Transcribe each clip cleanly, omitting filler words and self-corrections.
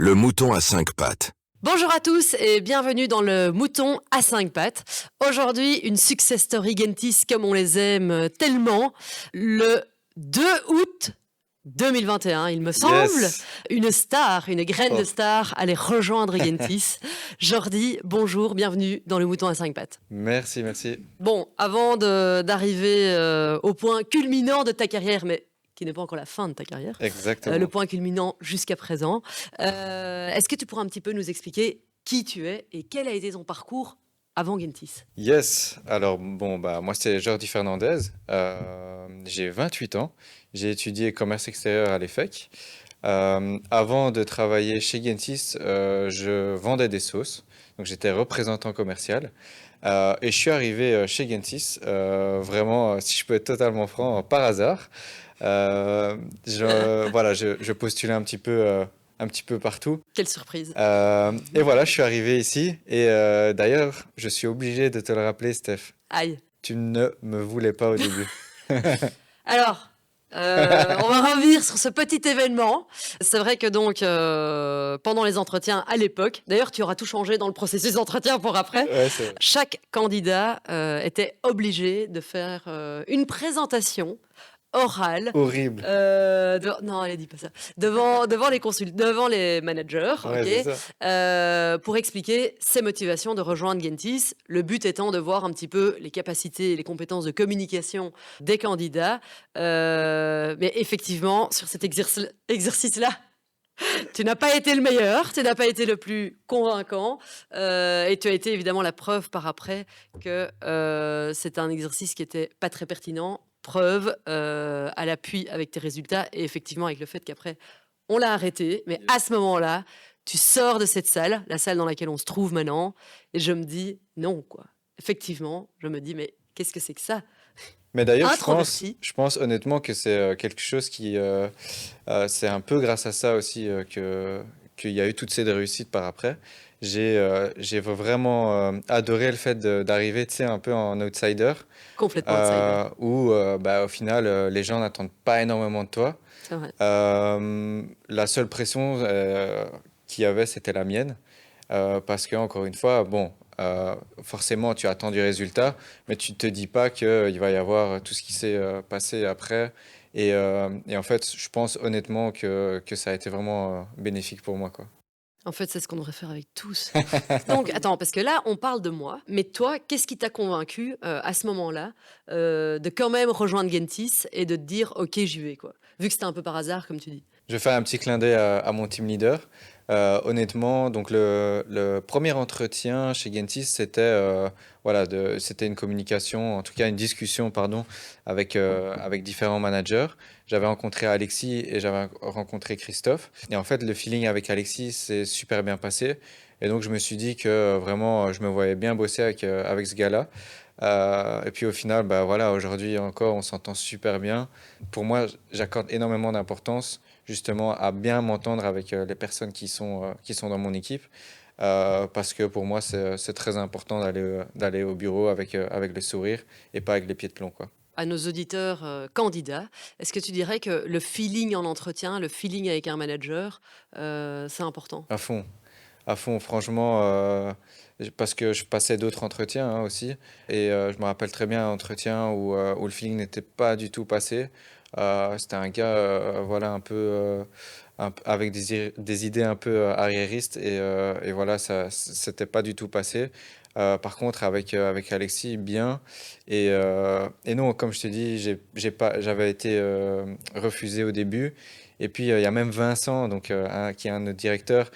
Le mouton à 5 pattes. Bonjour à tous et bienvenue dans le mouton à 5 pattes. Aujourd'hui, une success story Gentis comme on les aime tellement. Le 2 août 2021, il me semble, Yes. une star, une graine de star allait rejoindre Gentis. Jordi, bonjour, bienvenue dans le mouton à 5 pattes. Merci, merci. Bon, avant d'arriver au point culminant de ta carrière, mais qui n'est pas encore la fin de ta carrière, Exactement. le point culminant jusqu'à présent. Est-ce que tu pourras un petit peu nous expliquer qui tu es et quel a été ton parcours avant Gentis? Yes. Alors, moi, c'est Jordi Fernandez. J'ai 28 ans. J'ai étudié commerce extérieur à l'EFEC. Avant de travailler chez Gentis, je vendais des sauces. Donc, j'étais représentant commercial. Et je suis arrivé chez Gentis, vraiment, si je peux être totalement franc, par hasard. Je postulais un petit peu partout. Quelle surprise. Et voilà, je suis arrivé ici. Et d'ailleurs, je suis obligé de te le rappeler, Steph. Aïe. Tu ne me voulais pas au début. Alors, on va revenir sur ce petit événement. C'est vrai que donc, pendant les entretiens à l'époque, d'ailleurs, tu auras tout changé dans le processus d'entretien pour après. Ouais, c'est vrai. Chaque candidat était obligé de faire une présentation orale. Horrible. Non, elle dit pas ça. Devant les managers, Ouais, ok, c'est ça. pour expliquer ses motivations de rejoindre Gentis. Le but étant de voir un petit peu les capacités et les compétences de communication des candidats. Mais effectivement, sur cet exercice-là, tu n'as pas été le meilleur, tu n'as pas été le plus convaincant, et tu as été évidemment la preuve par après que c'est un exercice qui était pas très pertinent. Preuve à l'appui avec tes résultats et effectivement avec le fait qu'après on l'a arrêté. Mais à ce moment-là, tu sors de cette salle, la salle dans laquelle on se trouve maintenant, et je me dis non quoi. Effectivement, je me dis mais qu'est-ce que c'est que ça? Mais d'ailleurs, Introverti. je pense honnêtement que c'est quelque chose qui... c'est un peu grâce à ça aussi qu'il y a eu toutes ces réussites par après. J'ai vraiment adoré le fait d'arriver, tu sais, un peu en outsider, Complètement outsider. où au final, les gens n'attendent pas énormément de toi. C'est vrai. La seule pression qu'il y avait, c'était la mienne. Parce que, encore une fois, forcément, tu attends du résultat, mais tu te dis pas qu'il va y avoir tout ce qui s'est passé après. Et en fait, je pense honnêtement que ça a été vraiment bénéfique pour moi, quoi. En fait, c'est ce qu'on devrait faire avec tous. Donc, attends, parce que là, on parle de moi, mais toi, qu'est-ce qui t'a convaincu à ce moment-là de quand même rejoindre Gentis et de te dire, OK, j'y vais, quoi. Vu que c'était un peu par hasard, comme tu dis. Je vais faire un petit clin d'œil à mon team leader. Honnêtement, donc le premier entretien chez Gentis, c'était une communication, en tout cas une discussion, pardon, avec différents managers. J'avais rencontré Alexis et j'avais rencontré Christophe. Et en fait, le feeling avec Alexis s'est super bien passé. Et donc, je me suis dit que vraiment, je me voyais bien bosser avec ce gars-là. Et puis au final, voilà, aujourd'hui encore, on s'entend super bien. Pour moi, j'accorde énormément d'importance justement à bien m'entendre avec les personnes qui sont dans mon équipe. Parce que pour moi, c'est très important d'aller au bureau avec le sourire et pas avec les pieds de plomb, quoi. À nos auditeurs candidats, est-ce que tu dirais que le feeling en entretien, le feeling avec un manager, c'est important? À fond, franchement, parce que je passais d'autres entretiens hein, aussi. Et je me rappelle très bien un entretien où le feeling n'était pas du tout passé. C'était un gars, voilà, avec des idées un peu arriéristes. Et voilà, c'était pas du tout passé. Par contre, avec Alexis, bien. Et non, comme je te dis, j'avais été refusé au début. Et puis, il y a même Vincent, donc, qui est un de nos directeurs,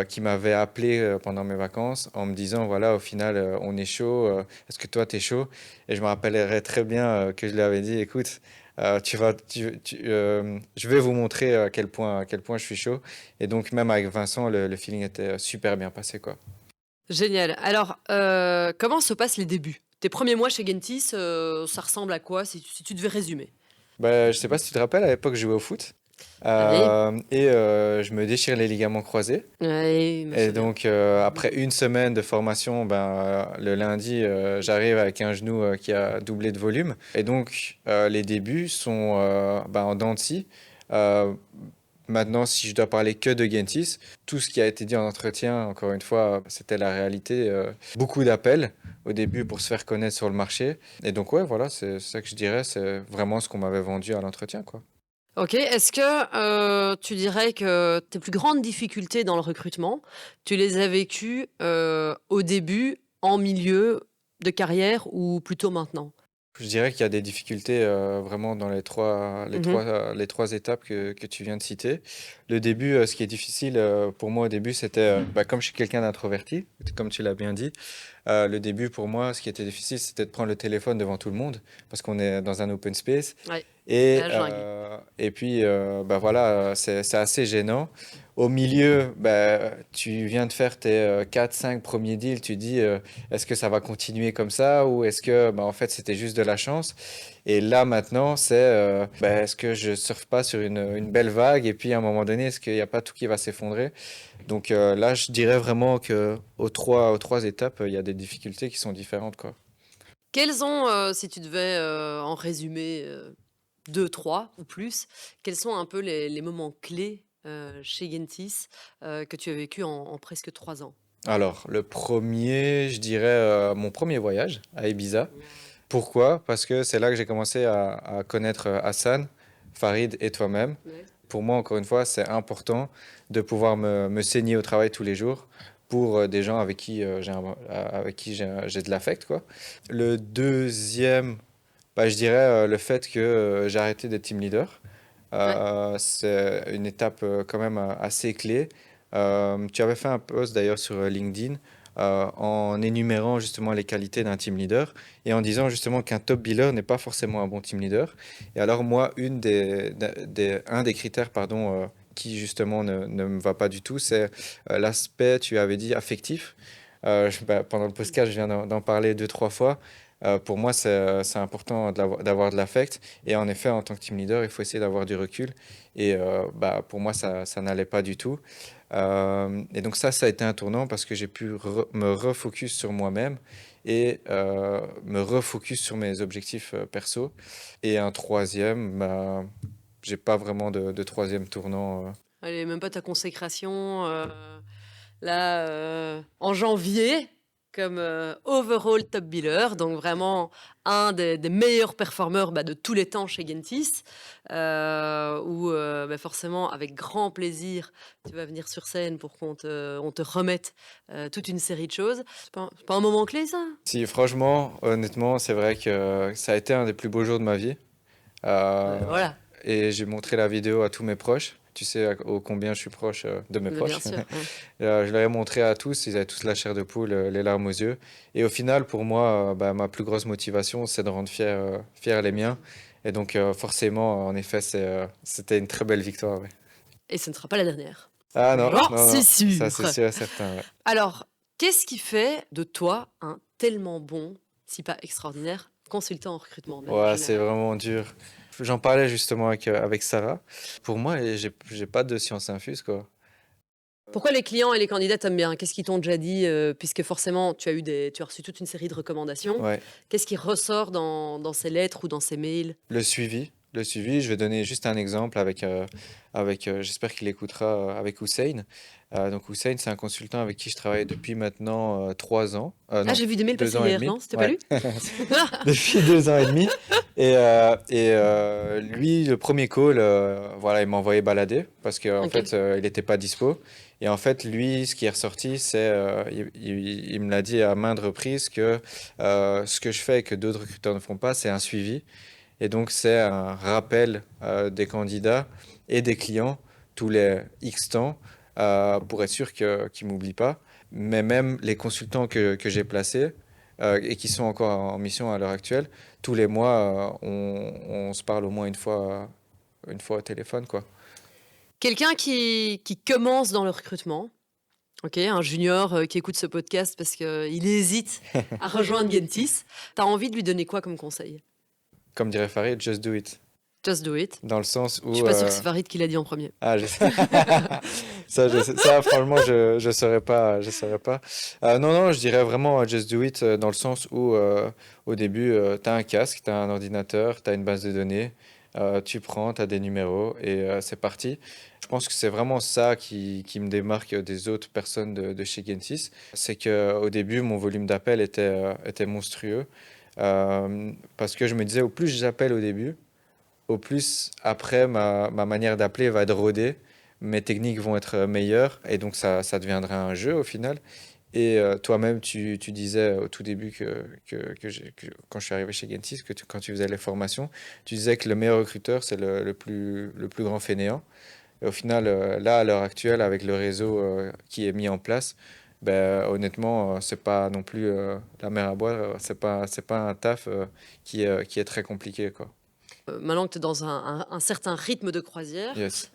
qui m'avait appelé pendant mes vacances en me disant, voilà, au final, on est chaud. Est-ce que toi, tu es chaud? Et je me rappellerai très bien que je lui avais dit, écoute, je vais vous montrer à quel point je suis chaud. Et donc, même avec Vincent, le feeling était super bien passé, quoi. Génial. Alors, comment se passent les débuts? Tes premiers mois chez Gentis, ça ressemble à quoi si tu devais résumer? Je sais pas si tu te rappelles, à l'époque, je jouais au foot. Oui, Je me déchire les ligaments croisés. oui, me Et souviens. donc, après une semaine de formation, le lundi, j'arrive avec un genou qui a doublé de volume. Et donc, les débuts sont en dents de scie. Euh, Maintenant, si je dois parler que de Gentis, tout ce qui a été dit en entretien, encore une fois, c'était la réalité. Beaucoup d'appels au début pour se faire connaître sur le marché. Et donc, ouais, voilà, c'est ça que je dirais, c'est vraiment ce qu'on m'avait vendu à l'entretien, quoi. OK. Est-ce que, tu dirais que tes plus grandes difficultés dans le recrutement, tu les as vécues, au début, en milieu de carrière ou plutôt maintenant? Je dirais qu'il y a des difficultés vraiment dans Mmh. les trois étapes que tu viens de citer. Le début, ce qui est difficile pour moi au début, c'était, comme je suis quelqu'un d'introverti, comme tu l'as bien dit, le début pour moi, ce qui était difficile, c'était de prendre le téléphone devant tout le monde, parce qu'on est dans un open space. Ouais, Et, la jungle. et puis, voilà, c'est assez gênant. Au milieu, tu viens de faire tes 4-5 premiers deals, tu dis, est-ce que ça va continuer comme ça ou est-ce que, en fait, c'était juste de la chance? Et là, maintenant, c'est, est-ce que je surfe pas sur une belle vague et puis à un moment donné, est-ce qu'il n'y a pas tout qui va s'effondrer? Donc là, je dirais vraiment que aux trois étapes, il y a des difficultés qui sont différentes, quoi. Quels ont, si tu devais, en résumer, 2-3 ou plus, quels sont un peu les moments clés, chez Gentis, que tu as vécu en presque 3 ans? Alors, le premier, je dirais mon premier voyage à Ibiza. Ouais. Pourquoi? Parce que c'est là que j'ai commencé à connaître Hassan, Farid et toi-même. Ouais. Pour moi, encore une fois, c'est important de pouvoir me saigner au travail tous les jours pour des gens avec qui j'ai de l'affect, quoi. Le deuxième, je dirais le fait que j'ai arrêté d'être team leader. Ouais. C'est une étape quand même assez clé. Tu avais fait un post d'ailleurs sur LinkedIn en énumérant justement les qualités d'un team leader et en disant justement qu'un top biller n'est pas forcément un bon team leader. Et alors moi, un des critères pardon, qui justement ne me va pas du tout, c'est l'aspect, tu avais dit, affectif. Pendant le podcast, je viens d'en parler deux, trois fois. Pour moi, c'est important d'avoir de l'affect. Et en effet, en tant que team leader, il faut essayer d'avoir du recul. Et pour moi, ça n'allait pas du tout. Et donc ça a été un tournant parce que j'ai pu me refocus sur moi-même et me refocus sur mes objectifs perso. Et un troisième, j'ai pas vraiment de troisième tournant. Allez, même pas ta consécration, là, en janvier comme, overall top biller, donc vraiment un des meilleurs performeurs, de tous les temps chez Gentis, où, forcément avec grand plaisir, tu vas venir sur scène pour qu'on te remette, toute une série de choses. C'est pas un moment clé ça? Si, franchement, honnêtement, c'est vrai que ça a été un des plus beaux jours de ma vie. Euh, Voilà, et j'ai montré la vidéo à tous mes proches. Tu sais ô combien je suis proche de mes bien proches. sûr, ouais. Et, je leur ai montré à tous, ils avaient tous la chair de poule, les larmes aux yeux. Et au final, pour moi, ma plus grosse motivation, c'est de rendre fiers les miens. Et donc, forcément, en effet, c'était une très belle victoire. Ouais. Et ce ne sera pas la dernière. Ah non, J'en non, suis non, ça c'est sûre! sûr et certain. Ouais. Alors, qu'est-ce qui fait de toi un tellement bon, si pas extraordinaire, consultant en recrutement de manière Ouais, c'est générale? vraiment dur. J'en parlais justement avec Sarah. Pour moi, j'ai pas de science infuse, quoi. Pourquoi les clients et les candidats t'aiment bien? Qu'est-ce qu'ils t'ont déjà dit, puisque forcément tu as reçu toute une série de recommandations. Ouais. Qu'est-ce qui ressort dans ces lettres ou dans ces mails? Le suivi, je vais donner juste un exemple j'espère qu'il écoutera, avec Hussein. Donc Hussein, c'est un consultant avec qui je travaille depuis maintenant 3 ans. Ah, Non, j'ai vu des mails deux passer ans et hier, demi. non? C'était pas Ouais, lui? depuis 2 ans et demi. Lui, le premier call, voilà, il m'a envoyé balader parce qu'en OK. fait, il n'était pas dispo. Et en fait, lui, ce qui est ressorti, c'est, il me l'a dit à maintes reprises que ce que je fais et que d'autres recruteurs ne font pas, c'est un suivi. Et donc, c'est un rappel des candidats et des clients tous les X temps pour être sûr qu'ils ne m'oublient pas. Mais même les consultants que j'ai placés et qui sont encore en mission à l'heure actuelle, tous les mois, on se parle au moins une fois au téléphone, quoi. Quelqu'un qui commence dans le recrutement, OK, un junior, qui écoute ce podcast parce qu'il hésite à rejoindre Gentis, tu as envie de lui donner quoi comme conseil? Comme dirait Farid, just do it. Just do it. Dans le sens Je suis où... pas sûre que c'est Farid qui l'a dit en premier. Ah, ça, franchement, je saurais pas, je saurais pas. Non, non, je dirais vraiment just do it dans le sens où au début, tu as un casque, tu as un ordinateur, tu as une base de données, Tu prends, tu as des numéros et c'est parti. Je pense que c'est vraiment ça qui me démarque des autres personnes de chez Gentis. C'est qu'au début, mon volume d'appel était monstrueux. Parce que je me disais, au plus j'appelle au début, au plus après, ma manière d'appeler va être rodée, mes techniques vont être meilleures, et donc ça deviendra un jeu au final. Et toi-même, tu disais au tout début quand je suis arrivé chez Gentis, quand tu faisais les formations, tu disais que le meilleur recruteur, c'est le plus grand fainéant. Et au final, là, à l'heure actuelle, avec le réseau qui est mis en place, ben, honnêtement, c'est pas non plus la mer à boire, c'est pas un taf qui est très compliqué, quoi. Maintenant que tu es dans un certain rythme de croisière, Yes.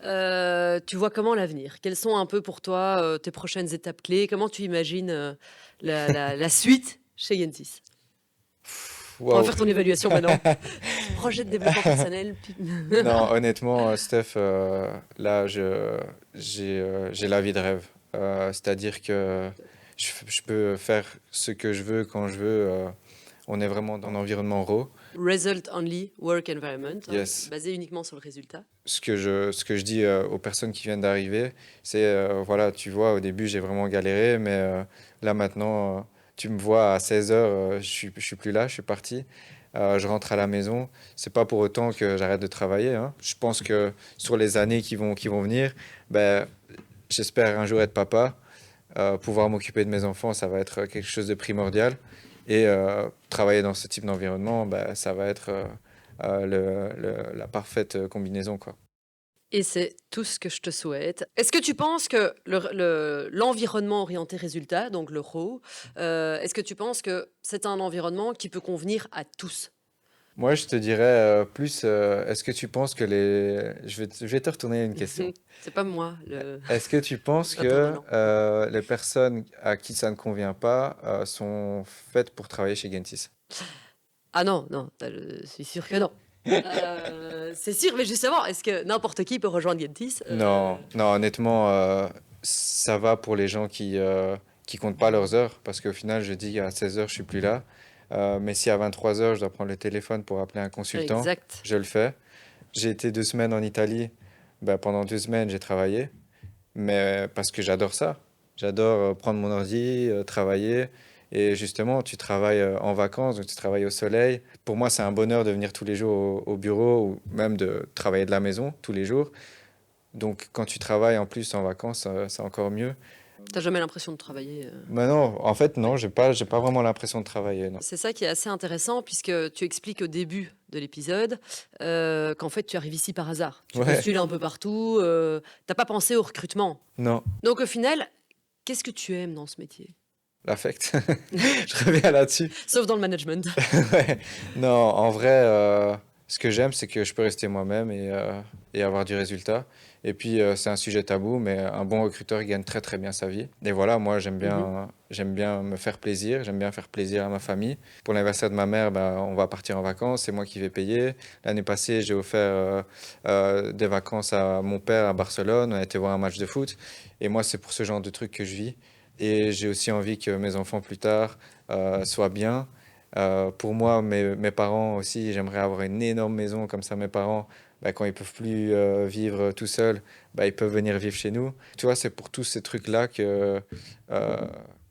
tu vois comment l'avenir? Quelles sont un peu pour toi, tes prochaines étapes clés? Comment tu imagines, la suite chez Gentis? On va Waouh. faire ton évaluation maintenant. Projet de développement personnel, puis Non, honnêtement, Steph, là, j'ai la vie de rêve. C'est-à-dire que je peux faire ce que je veux quand je veux. On est vraiment dans un environnement raw. result only work environment, hein, Yes. basé uniquement sur le résultat. Ce que je dis aux personnes qui viennent d'arriver, c'est, voilà, tu vois, au début, j'ai vraiment galéré, mais là, maintenant, tu me vois à 16 heures, je suis plus là, je suis parti. Je rentre à la maison. C'est pas pour autant que j'arrête de travailler, hein. Je pense que sur les années qui vont venir, ben, j'espère un jour être papa. Pouvoir m'occuper de mes enfants, ça va être quelque chose de primordial. Et travailler dans ce type d'environnement, ben, ça va être la parfaite combinaison, quoi. Et c'est tout ce que je te souhaite. Est-ce que tu penses que l'environnement orienté résultat, donc le RAW, est-ce que tu penses que c'est un environnement qui peut convenir à tous? Moi, je te dirais plus, est-ce que tu penses que les... Je vais te retourner une question. C'est pas moi le Est-ce que tu penses que l'intervenant. les personnes à qui ça ne convient pas sont faites pour travailler chez Gentis? Ah non, non, je suis sûre que non. C'est sûr, mais justement, est-ce que n'importe qui peut rejoindre Gentis? Non, non, honnêtement, ça va pour les gens qui comptent pas leurs heures, parce qu'au final, je dis à 16 heures, je suis plus là. Mais si à 23 heures, je dois prendre le téléphone pour appeler un consultant, Exact. je le fais. J'ai été 2 semaines en Italie, ben, pendant 2 semaines, j'ai travaillé, mais parce que j'adore ça. J'adore prendre mon ordi, travailler. Et justement, tu travailles en vacances, donc tu travailles au soleil. Pour moi, c'est un bonheur de venir tous les jours au bureau ou même de travailler de la maison tous les jours. Donc, quand tu travailles en plus en vacances, c'est encore mieux. T'as jamais l'impression de travailler. Mais non, en fait, non, j'ai pas vraiment l'impression de travailler, non. C'est ça qui est assez intéressant puisque tu expliques au début de l'épisode qu'en fait tu arrives ici par hasard. Tu Ouais, postules un peu partout, t'as pas pensé au recrutement. non, Donc au final, qu'est-ce que tu aimes dans ce métier? l'affect. Je reviens là-dessus. Sauf dans le management. Ouais. Non, en vrai, ce que j'aime, c'est que je peux rester moi-même et avoir du résultat. Et puis, c'est un sujet tabou, mais un bon recruteur il gagne très très bien sa vie. Et voilà, moi, j'aime Mhm. bien, j'aime bien me faire plaisir, j'aime bien faire plaisir à ma famille. Pour l'anniversaire de ma mère, ben, on va partir en vacances, c'est moi qui vais payer. L'année passée, j'ai offert des vacances à mon père à Barcelone, on a été voir un match de foot. Et moi, c'est pour ce genre de trucs que je vis. Et j'ai aussi envie que mes enfants plus tard soient bien. Pour moi, mes parents aussi, j'aimerais avoir une énorme maison comme ça. Mes parents, bah, quand ils peuvent plus vivre tout seuls, bah, ils peuvent venir vivre chez nous. Tu vois, c'est pour tous ces trucs-là euh,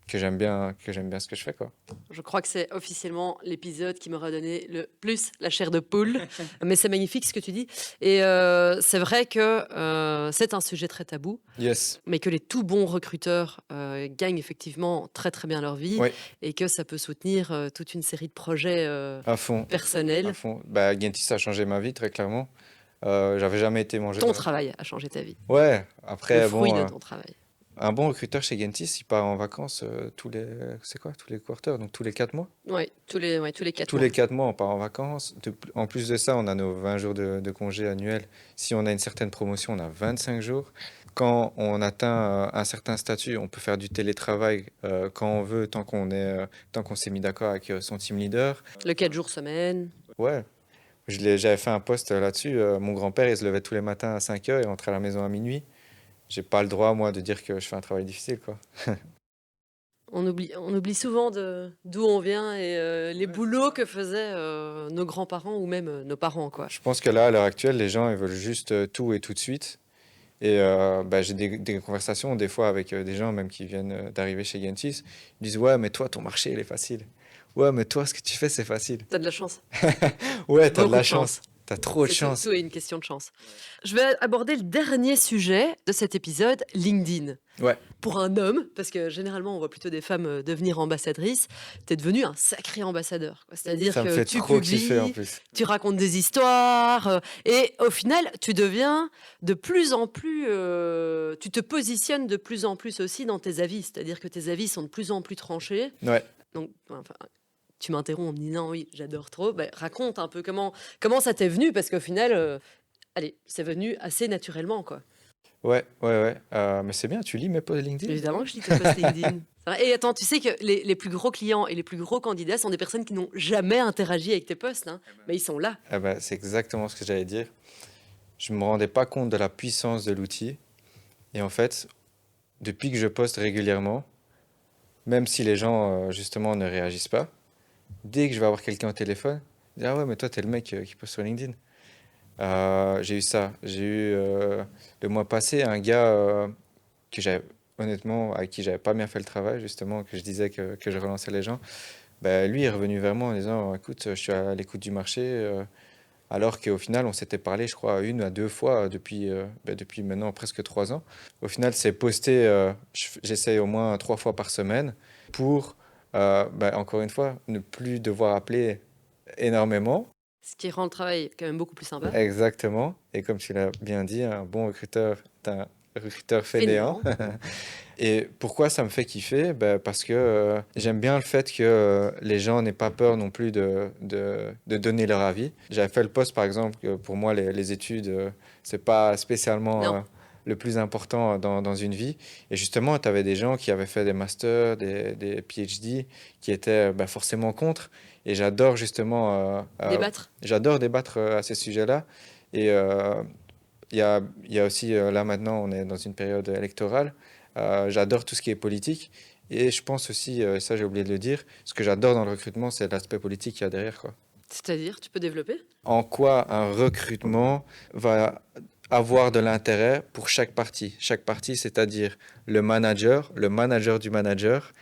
que j'aime bien ce que je fais, quoi. Je crois que c'est officiellement l'épisode qui m'aura donné le plus la chair de poule. Mais c'est magnifique ce que tu dis. Et c'est vrai que c'est un sujet très tabou, Yes, mais que les tout bons recruteurs gagnent effectivement très très bien leur vie oui, et que ça peut soutenir toute une série de projets à fond, à personnels. fond. Bah, Gentis a changé ma vie, très clairement. J'avais jamais été mangé. Ton travail a changé ta vie, Ouais, le après, fruit bon, de ton travail. un bon recruteur chez Gentis, il part en vacances c'est quoi, tous les quarters, donc tous les 4 mois? Oui, tous les 4 Tous mois. les 4 mois, on part en vacances. En plus de ça, on a nos 20 jours de congé annuels. Si on a une certaine promotion, on a 25 jours. Quand on atteint un certain statut, on peut faire du télétravail quand on veut, tant qu'on s'est mis d'accord avec son team leader. Le 4 jours semaine. Ouais, j'avais fait un post là-dessus. Mon grand-père, il se levait tous les matins à 5 heures et rentrait à la maison à minuit. J'ai pas le droit, moi, de dire que je fais un travail difficile, quoi. On oublie souvent d'où on vient et les boulots que faisaient nos grands-parents ou même nos parents, quoi. Je pense que là, à l'heure actuelle, les gens ils veulent juste tout et tout de suite. Et bah, j'ai des conversations des fois avec des gens même qui viennent d'arriver chez Gentis. Ils disent ouais, mais toi, ton marché, il est facile. Ouais, mais toi, ce que tu fais, c'est facile. T'as de la chance. Ouais, t'as de Beaucoup la de chance. chance. T'as trop de C'est tout, chance. tout est une question de chance. Je vais aborder le dernier sujet de cet épisode, LinkedIn. Ouais, Pour un homme, parce que généralement on voit plutôt des femmes devenir ambassadrices, t'es devenu un sacré ambassadeur, quoi. C'est-à-dire ça me que fait tu trop kiffer en publies, plus. tu racontes des histoires, et au final, tu deviens de plus en plus, tu te positionnes de plus en plus aussi dans tes avis, c'est-à-dire que tes avis sont de plus en plus tranchés. Ouais. Donc, enfin, tu m'interromps en me disant oui, j'adore trop. Ben, raconte un peu comment ça t'est venu, parce qu'au final, allez, c'est venu assez naturellement, quoi. Ouais. Mais c'est bien, tu lis mes posts LinkedIn, Évidemment toi? que je lis tes posts LinkedIn. C'est vrai. Et attends, tu sais que les plus gros clients et les plus gros candidats sont des personnes qui n'ont jamais interagi avec tes posts, hein, mais ils sont là. Ah bah, c'est exactement ce que j'allais dire. Je me rendais pas compte de la puissance de l'outil. Et en fait, depuis que je poste régulièrement, même si les gens justement ne réagissent pas, dès que je vais avoir quelqu'un au téléphone, je dis, ah ouais, mais toi, t'es le mec qui poste sur LinkedIn. J'ai eu ça. J'ai eu le mois passé un gars que j'avais, honnêtement, avec qui j'avais pas bien fait le travail, justement, que je disais que je relançais les gens. Ben, lui est revenu vers moi en disant, écoute, je suis à l'écoute du marché, alors qu'au final, on s'était parlé, je crois, une à deux fois depuis maintenant presque 3 ans. Au final, c'est posté, j'essaye au moins 3 fois par semaine pour, encore une fois, ne plus devoir appeler énormément. Ce qui rend le travail quand même beaucoup plus sympa. Exactement. Et comme tu l'as bien dit, un bon recruteur est un recruteur fainéant. Fainéant. Et pourquoi ça me fait kiffer? Ben, parce que j'aime bien le fait que les gens n'aient pas peur non plus de donner leur avis. J'avais fait le post, par exemple, que pour moi, les études, c'est pas spécialement Non, le plus important dans une vie. Et justement, tu avais des gens qui avaient fait des masters, des PhD, qui étaient forcément contre. Et débattre. j'adore débattre à ces sujets-là. Et il y a aussi, là maintenant, on est dans une période électorale. J'adore tout ce qui est politique. Et je pense aussi, ça j'ai oublié de le dire, ce que j'adore dans le recrutement, c'est l'aspect politique qu'il y a derrière, quoi. C'est-à-dire, tu peux développer? En quoi un recrutement va avoir de l'intérêt pour chaque partie. Chaque partie, c'est-à-dire le manager du manager,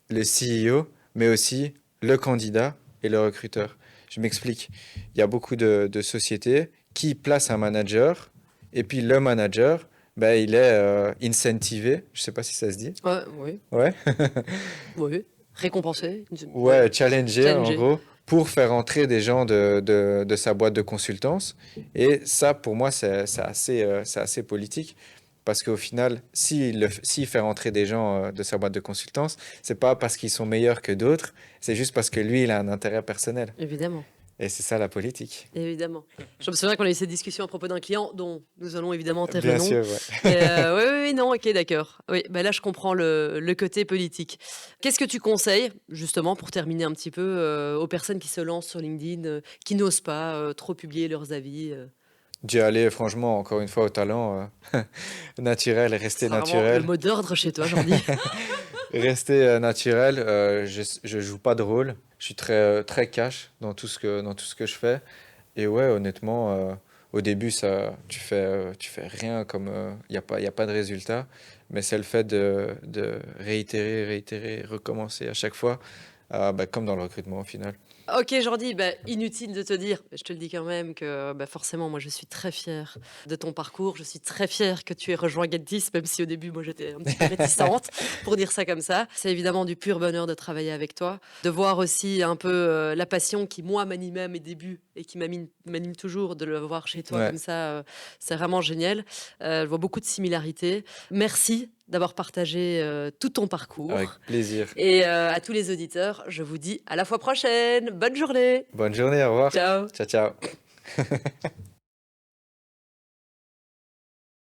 le CEO, mais aussi le candidat et le recruteur. Je m'explique. Il y a beaucoup de sociétés qui placent un manager et puis le manager, ben, il est incentivé. Je ne sais pas si ça se dit. Ouais, oui, Ouais. oui. Récompensé. Ouais. Ouais, challenger en Challenger. gros, pour faire entrer des gens de sa boîte de consultance. Et ça, pour moi, c'est assez politique. Parce qu'au final, s'il fait rentrer des gens de sa boîte de consultance, c'est pas parce qu'ils sont meilleurs que d'autres, c'est juste parce que lui, il a un intérêt personnel. Évidemment. Et c'est ça la politique. Évidemment. Je me souviens qu'on a eu cette discussion à propos d'un client dont nous allons évidemment taire le Bien nom. sûr, ouais. Et, oui, oui, oui, non, ok, d'accord. Oui, bah là, je comprends le côté politique. Qu'est-ce que tu conseilles, justement, pour terminer un petit peu, aux personnes qui se lancent sur LinkedIn, qui n'osent pas trop publier leurs avis D'y aller, franchement, encore une fois, au talent naturel, Ce rester sera vraiment le naturel. mot d'ordre chez toi, Jordi. Rester naturel, je joue pas de rôle. Je suis très cash dans tout ce que je fais. Et ouais, honnêtement, au début, tu fais rien comme il y a pas de résultat. Mais c'est le fait de réitérer, recommencer à chaque fois, comme dans le recrutement au final. Ok, Jordi, bah, inutile de te dire, je te le dis quand même, que bah, forcément, moi, je suis très fière de ton parcours. Je suis très fière que tu aies rejoint Gentis, même si au début, moi, j'étais un petit peu réticente pour dire ça comme ça. C'est évidemment du pur bonheur de travailler avec toi, de voir aussi un peu la passion qui, moi, m'animait à mes débuts et qui m'anime toujours, de le voir chez toi Ouais, comme ça. C'est vraiment génial. Je vois beaucoup de similarités. Merci d'avoir partagé tout ton avec parcours. plaisir. Et à tous les auditeurs, je vous dis à la fois prochaine. Bonne journée. Bonne journée, au revoir. Ciao. Ciao, ciao.